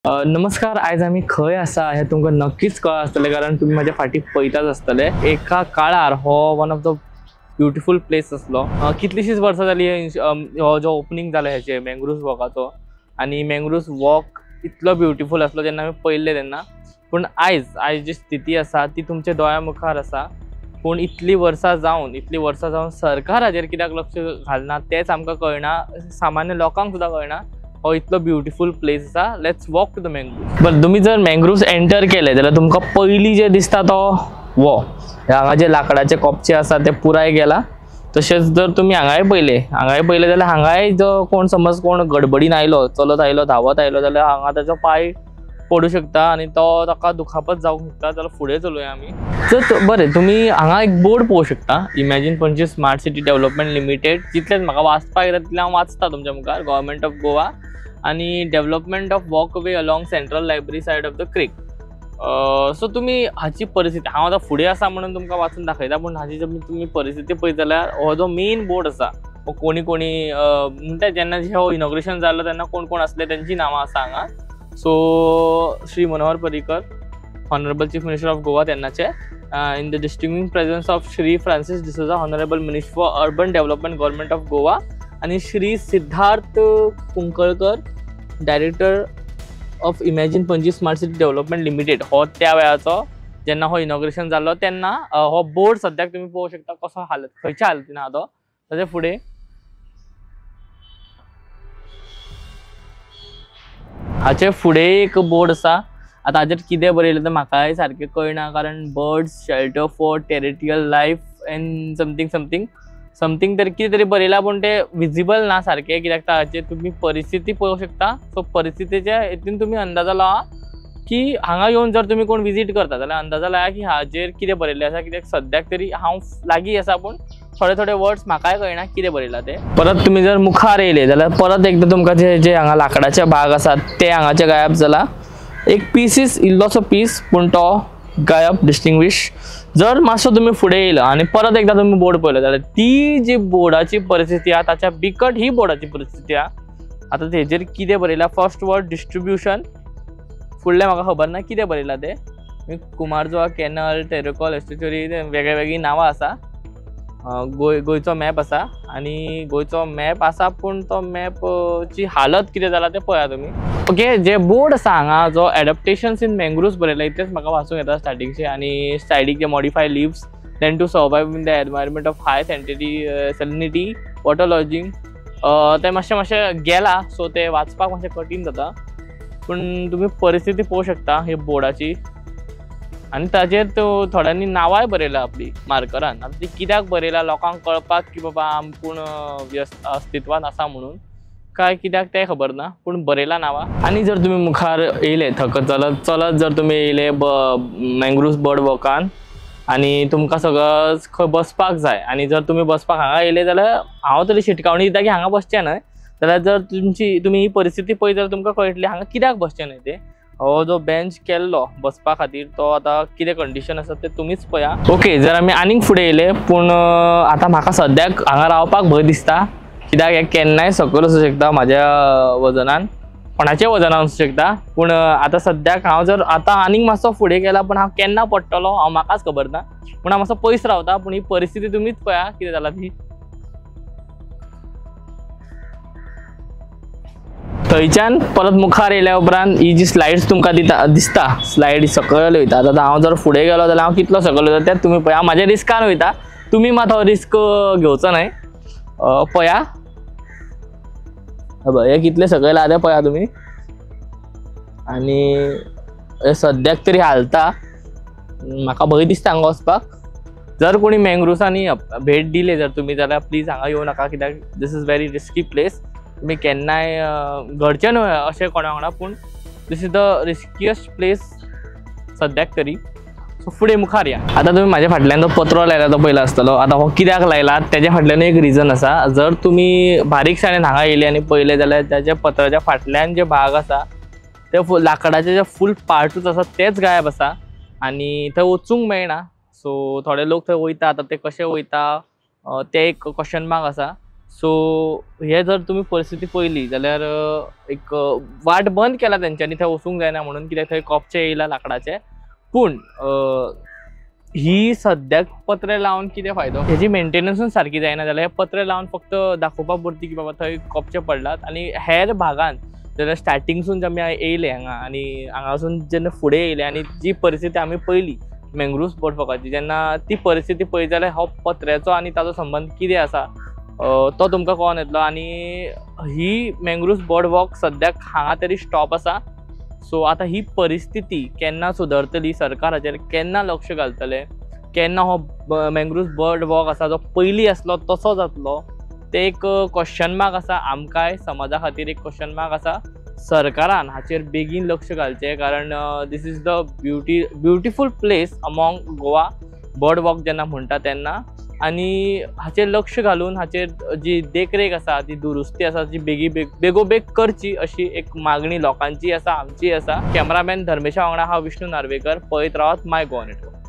नमस्कार. आज आम्ही खंय आसा हे तुमकां नक्कीच कळ्ळा आसतलें, कारण तुम्ही माझ्या फाटी पळयताच आसतले. एका काळार हो one of the beautiful place आसलो. कितलीशीच वर्सां जाली हो जो ओपनिंग जालो हेचे मँग्रुव्स वॉकाचो. आनी मँग्रुव्स वॉक इतलो ब्युटिफूल आसलो जेन्ना आमी पळयल्ले तेन्ना. पूण आयज जी स्थिती आसा ती तुमच्या दोळ्या मुखार आसा. पूण इतली वर्सां जावन सरकार हाजेर कित्याक लक्ष घालना तेच आमकां कळना, सामान्य लोकांक सुद्दां कळना. हो इतलो ब्युटिफूल प्लेस आसा. Let's walk to the mangroves. But तुम्ही जर मँग्रुव्स एंटर केले जाल्यार तुमकां पयली जे दिसता तो वो हांगा जे लाकडाचे कोपचे आसा ते पुराय गेला. तशेंच जर तुम्ही हांगाय पयले जाल्यार हांगाय जो कोण समज कोण गडबडीन आयलो, चलत आयलो, धांवत आयलो जाल्यार हांगा ताचो पाय पडू शकता आनी तो ताका दुखापत जावंक शकता. जाल्यार फुडें चलुया आमी. तर बरें, तुम्ही हांगा एक बोर्ड पळोवंक शकता. Imagine Panaji smart city development limited. जितलेच म्हाका वाचपाक येता तितलें हांव वाचता तुमच्या मुखार. गव्हर्मेंट ऑफ गोवा आणि development of walkway along central library said of the creek. So तुम्ही हाची परिस्थिती हांव आतां फुडें आसा म्हणून तुमकां वाचून दाखयता, पूण हाची जर तुम्ही परिस्थिती पळयत जाल्यार हो जो मेन बोर्ड आसा हो कोणी म्हणटा जेन्ना हो इनॉग्रेशन जाल्लो तेन्ना कोण कोण आसले त्यांची नांवां आसा हांगा. So Shri Manohar Parrikar, honourable chief minister of Goa तेन्नाचे. In the distinguished presence of Shri Francis D'Souza, honourable minister for urban development government of Goa. आणि Shri Siddharth Kunkalkar, director of imagine Panaji smart city development limited. हो त्या वेळाचो जेन्ना हो इनॉग्रेशन जाल्लो तेन्ना हो बोर्ड सद्याक तुम्ही पळोवंक शकता कसो खंयच्या हालतीन आहा तो. ताचे फुडें हाचे फुडें एक बोर्ड आसा. आतां हाचेर कितें बरयलें तें म्हाकाय सारकें कळना, कारण birds shelter for territorial life end something तरी कितें तरी बरयलां, पूण ते विजिबल ना सारकें. कित्याक ताचेर तुम्ही परिस्थिती पळोवंक शकता. सो परिस्थितीच्या हेतून तुम्ही अंदाजा लावा की हांगा येवन जर तुम्ही कोण विजीट करता जाल्यार अंदाजा लाया की हाचेर कितें बरयल्लें आसा. कित्याक सद्याक तरी हांव लागीं आसा, पूण थोडे वर्ड्स म्हाकाय कळना कितें बरयलां ते. परत तुम्ही जर मुखार येयले जाल्यार परत एकदां तुमकां जे हांगा लाकडाचे भाग आसात ते हांगाचे गायब जाला. एक पीसीस इल्लोसो पीस, पूण तो गायब, डिस्टिंग्विश. जर मातसो तुम्ही फुडें येयलो आनी परत एकदा तुम्ही बोर्ड पळयलो जाल्यार ती जी बोर्डाची परिस्थिती आहा ताच्या बिकट ही बोर्डाची परिस्थिती आहा. आतां तेजेर कितें बरयलां, फर्स्ट वर्ड डिस्ट्रिब्युशन, फुडलें म्हाका खबर ना कितें बरयलां तें. कुमारजुआ कॅनल, टेरेकॉल एस्टेचुरी, वेगळी नांवां आसा. गोंयचो मॅप आसा आनी गोंयचो मॅप आसा, पूण तो मॅपची हालत कितें जाला तें पळया तुमी. ओके, जे बोर्ड आसा हांगा जो एडॅप्टेशन्स इन मँग्रुव्स बरयला इतलेंच म्हाका वाचूंक येता स्टार्टिंगचे. आनी सायडीक जे modify leaves then to survive in the environment of high salinity water logging. ते मातशें गेला, सो ते वाचपाक मातशें कठीण जाता. पूण तुमी परिस्थिती पळोवंक शकता ही बोर्डाची. आनी ताजेर थोड्यांनी नांवांय बरयला आपली मार्करान. आतां ती कित्याक बरयला लोकांक कळपाक की बाबा आमपूण अस्तित्वान आसा म्हणून काय कित्याक तें खबर ना, पूण बरयला नांवां. आनी जर तुमी मुखार येयले चलत जर तुमी येयले मँग्रुव्स बर्ड वॉकान आनी तुमकां सगळं खंय बसपाक जाय आनी जर तुमी बसपाक हांगा येयले जाल्यार हांव तरी शिटकावणी दिता की हांगा बसचें न्हय. जाल्यार जर तुमी ही परिस्थिती पळयत जाल्यार तुमकां कळटली हांगा कित्याक बसचें न्हय तें. हो जो बेंच केल्लो बसपा खातीर तो आतां कितें कंडिशन आसा तें तुमीच पळया. ओके, जर आमी आनीक फुडें येयले, पूण आतां म्हाका सद्याक हांगा रावपाक भंय दिसता. कित्याक हे केन्नाय सकयल वचूं शकता म्हाज्या वजनान, कोणाचेय वजनान वचूं शकता. पूण आतां सद्याक हांव जर आतां आनीक मातसो फुडें गेला, पूण हांव केन्ना पडटलो हांव म्हाकाच खबर ना. पूण हांव मातसो पयस रावता, पूण ही परिस्थिती तुमीच पळया कितें जाला ती. थंयच्यान परत मुखार येयल्या उपरांत ही जी स्लायड्स तुमकां दिसता, स्लायड सकयल वयता. आतां हांव जर फुडें गेलो जाल्यार हांव कितलो सकयल वयता तें तुमी पळया. हांव म्हाज्या रिस्कान वयता, तुमी मात हो रिस्क घेवचो न्हय. पळया हे कितले सकयल आहा तें पळया तुमी. आनी सद्याक तरी हालता, म्हाका भंय दिसता हांगा वचपाक. जर कोणी मँग्रुव्सांनी भेट दिली जर तुमी जाल्यार प्लीज हांगा येवं नाका, कित्याक दिस इज व्हेरी रिस्की प्लेस. तुम्ही केन्नाय घडचें न्हय अशें कोणा वांगडा, पूण दिस इज द रिस्कियस्ट प्लेस सद्याक तरी. सो फुडें मुखार या. आतां तुमी म्हाज्या फाटल्यान जो पत्रो लायला तो पयलो आसतलो. आतां हो कित्याक लायला तेज्या फाटल्यान एक रिजन आसा. जर तुमी बारीकसाणेन हांगा येयले आनी पळयले जाल्यार त्याच्या पत्राच्या फाटल्यान जे भाग आसा ते लाकडाचे जे फूल पार्टूच आसा तेच गायब आसा आनी थंय वचूंक मेळना. सो थोडे लोक थंय वयता. आतां ते कशे वयता ते एक क्वेश्चन मार्क आसा. सो हे जर तुम्ही परिस्थिती पळयली जाल्यार एक वाट बंद केला तेंच्यांनी थंय वचूंक जायना म्हणून, कित्याक थंय कॉपचे येयला लाकडाचे. पूण ही सद्याक पत्रे लावन कितें फायदो? हेजी मेंटेनन्सूच सारकी जायना जाल्यार हे पत्रे लावन फक्त दाखोवपा पुरती की बाबा थंय कॉपचे पडलात. आनी हेर भागांत जाल्यार स्टार्टिंगसून आमी येयले हांगा आनी हांगासून जेन्ना फुडें येयले आनी जी परिस्थिती आमी पळयली मँग्रोव्ह बर्ड वॉकाची, जेन्ना ती परिस्थिती पळयत जाल्यार हो पत्र्याचो आनी ताचो संबंध कितें आसा तो तुमकां कळोन येतलो. आनी ही मँग्रोव्ह बर्ड वॉक सद्याक हांगा तरी स्टॉप आसा. सो आतां ही परिस्थिती केन्ना सुदरतली, सरकार हाचेर केन्ना लक्ष घालतले, केन्ना हो मँग्रोव्ह बर्ड वॉक आसा जो पयलीं आसलो तसो जातलो, ते एक क्वेश्चन मार्क आसा. आमकांय समाजा खातीर एक क्वेश्चन मार्क आसा. सरकारान हाचेर बेगीन लक्ष घालचें, कारण this is the beautiful place among Goa bird walk जेन्ना म्हणटा तेन्ना. आनी हाचेर लक्ष घालून हाचेर जी देखरेख आसा, ती दुरुस्ती आसा, जी बेगोबेग करची अशी एक मागणी लोकांची आसा, आमची आसा. कॅमेरामॅन धर्मेशा वांगडा हांव विष्णू नार्वेकर, पळयत रावात माय गोवा नेटवर्क.